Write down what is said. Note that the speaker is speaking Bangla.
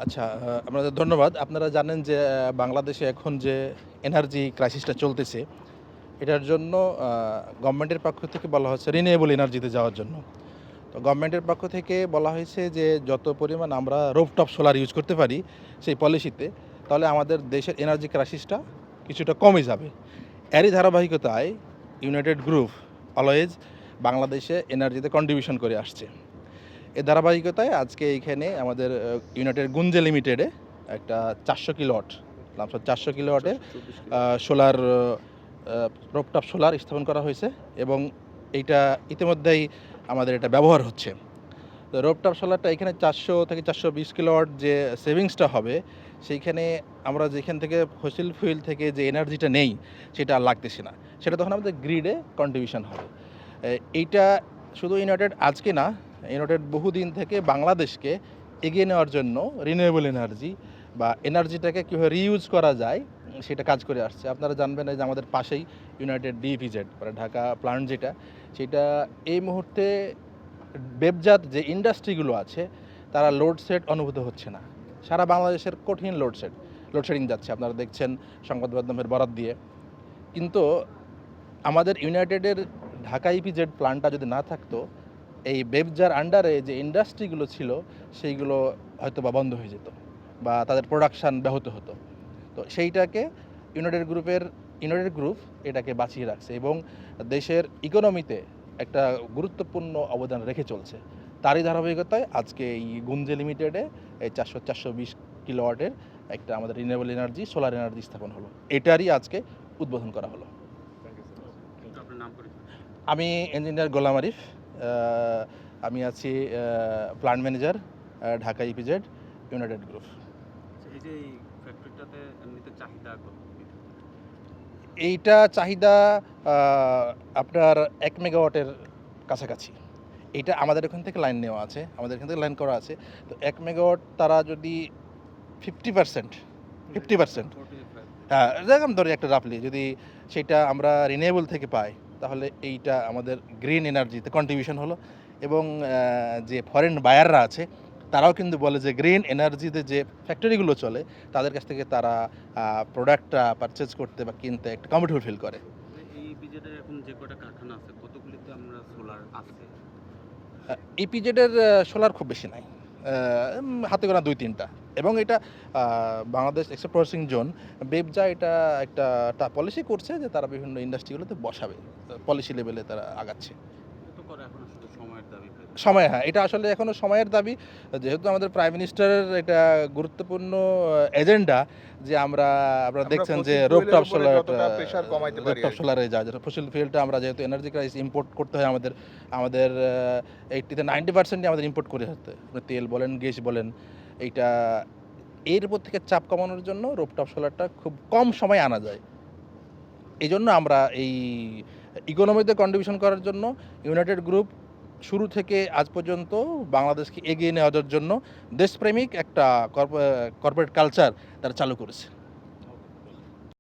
আচ্ছা, আপনাদের ধন্যবাদ। আপনারা জানেন যে বাংলাদেশে এখন যে এনার্জি ক্রাইসিসটা চলতেছে, এটার জন্য গভর্নমেন্টের পক্ষ থেকে বলা হচ্ছে রিনিউয়েবল এনার্জিতে যাওয়ার জন্য। তো গভর্নমেন্টের পক্ষ থেকে বলা হয়েছে যে যত পরিমাণ আমরা রুফটপ সোলার ইউজ করতে পারি সেই পলিসিতে, তাহলে আমাদের দেশের এনার্জি ক্রাইসিসটা কিছুটা কমে যাবে। এরই ধারাবাহিকতায় ইউনাইটেড গ্রুপ অলওয়েজ বাংলাদেশে এনার্জিতে কন্ট্রিবিউশন করে আসছে। এর ধারাবাহিকতায় আজকে এইখানে আমাদের ইউনাইটেড গুঞ্জে লিমিটেডে একটা 400 কিলোওয়াট, 400 কিলোওয়াটের সোলার রুফটপ সোলার স্থাপন করা হয়েছে এবং এইটা ইতিমধ্যেই আমাদের এটা ব্যবহার হচ্ছে। তো রুফটপ সোলারটা এখানে 400 থেকে 420 কিলোওয়াট যে সেভিংসটা হবে, সেইখানে আমরা যেখান থেকে ফসিল ফুয়েল থেকে যে এনার্জিটা নেই সেটা আর লাগতেছে না, সেটা তখন আমাদের গ্রিডে কন্ট্রিবিউশন হবে। এইটা শুধু ইউনাইটেড আজকে না, ইউনাইটেড বহুদিন থেকে বাংলাদেশকে এগিয়ে নেওয়ার জন্য রিনিউয়েবল এনার্জি বা এনার্জিটাকে কীভাবে রিইউজ করা যায় সেটা কাজ করে আসছে। আপনারা জানবেন যে আমাদের পাশেই ইউনাইটেড ডিইপিজেড মানে ঢাকা প্ল্যান্ট যেটা, সেটা এই মুহূর্তে বেবজাত যে ইন্ডাস্ট্রিগুলো আছে তারা লোডশেড অনুভূত হচ্ছে না। সারা বাংলাদেশের কঠিন লোডশেডিং যাচ্ছে, আপনারা দেখছেন সংবাদ মাধ্যমের বরাত দিয়ে। কিন্তু আমাদের ইউনাইটেডের ঢাকা ইপিজেড প্ল্যান্টটা যদি না থাকতো, এই বেবজার আন্ডারে যে ইন্ডাস্ট্রিগুলো ছিল সেইগুলো হয়তো বা বন্ধ হয়ে যেত বা তাদের প্রোডাকশান ব্যাহত হতো। তো সেইটাকে ইউনাইটেড গ্রুপ এটাকে বাঁচিয়ে রাখছে এবং দেশের ইকোনমিতে একটা গুরুত্বপূর্ণ অবদান রেখে চলছে। তারই ধারাবাহিকতায় আজকে এই গুঞ্জে লিমিটেডে এই 420 কিলোওয়াটের একটা আমাদের রিনিউয়েবল এনার্জি সোলার এনার্জি স্থাপন হলো, এটারই আজকে উদ্বোধন করা হলো। আমি ইঞ্জিনিয়ার গোলাম আরিফ, আমি আছি plant manager Dhaka EPZ United group. এই যে এই ফ্যাক্টরিটাতে এমনিতে চাহিদা কত? এইটা চাহিদা আপনার 1 মেগাওয়াটের কাছাকাছি। এইটা আমাদের এখান থেকে লাইন নেওয়া আছে, আমাদের এখান থেকে লাইন করা আছে। তো 1 মেগাওয়াট তারা যদি 50%, হ্যাঁ যেরকম ধরি একটা রাফলি, যদি সেটা আমরা রিনিউয়েবল থেকে পাই তাহলে এইটা আমাদের গ্রিন এনার্জিতে কন্ট্রিবিউশন হলো। এবং যে ফরেন বায়াররা আছে তারাও কিন্তু বলে যে গ্রিন এনার্জিতে যে ফ্যাক্টরিগুলো চলে তাদের কাছ থেকে তারা প্রোডাক্টটা পারচেজ করতে বা কিনতে একটা কমফোর্টেবল ফিল করে। এই ইপিজেডের এখন যে কটা কারখানা আছে কতগুলিতে আমরা সোলার আছে? ইপিজেডের সোলার খুব বেশি নাই, হাতে গোনা 2-3টা। এবং এটা বাংলাদেশ এক্সপোর্ট প্রসেসিং জোন বেবজা এটা একটা পলিসি করছে যে তারা বিভিন্ন ইন্ডাস্ট্রিগুলোতে বসাবে, পলিসি লেভেলে তারা আগাচ্ছে। তো করে এখন শুধু সময়ের দাবি। সময়, হ্যাঁ এটা আসলে এখনও সময়ের দাবি, যেহেতু আমাদের প্রাইম মিনিস্টারের এটা গুরুত্বপূর্ণ এজেন্ডা যে আপনারা দেখছেন যে রুফটপ সোলারে যা যেটা ফসিল ফুয়েলটা আমরা যেহেতু এনার্জি ক্রাইসিস ইম্পোর্ট করতে হয়, আমাদের 80-90% আমাদের ইম্পোর্ট করে হতে, তেল বলেন গ্যাস বলেন। এইটা এর উপর থেকে চাপ কমানোর জন্য রুফটপ সোলারটা খুব কম সময়ে আনা যায়। এই জন্য আমরা এই ইকোনমিতে কন্ট্রিবিউশন করার জন্য ইউনাইটেড গ্রুপ শুরু থেকে আজ পর্যন্ত বাংলাদেশকে এগিয়ে নেওয়ার জন্য দেশপ্রেমিক একটা কর্পোরেট কালচার তারা চালু করেছে।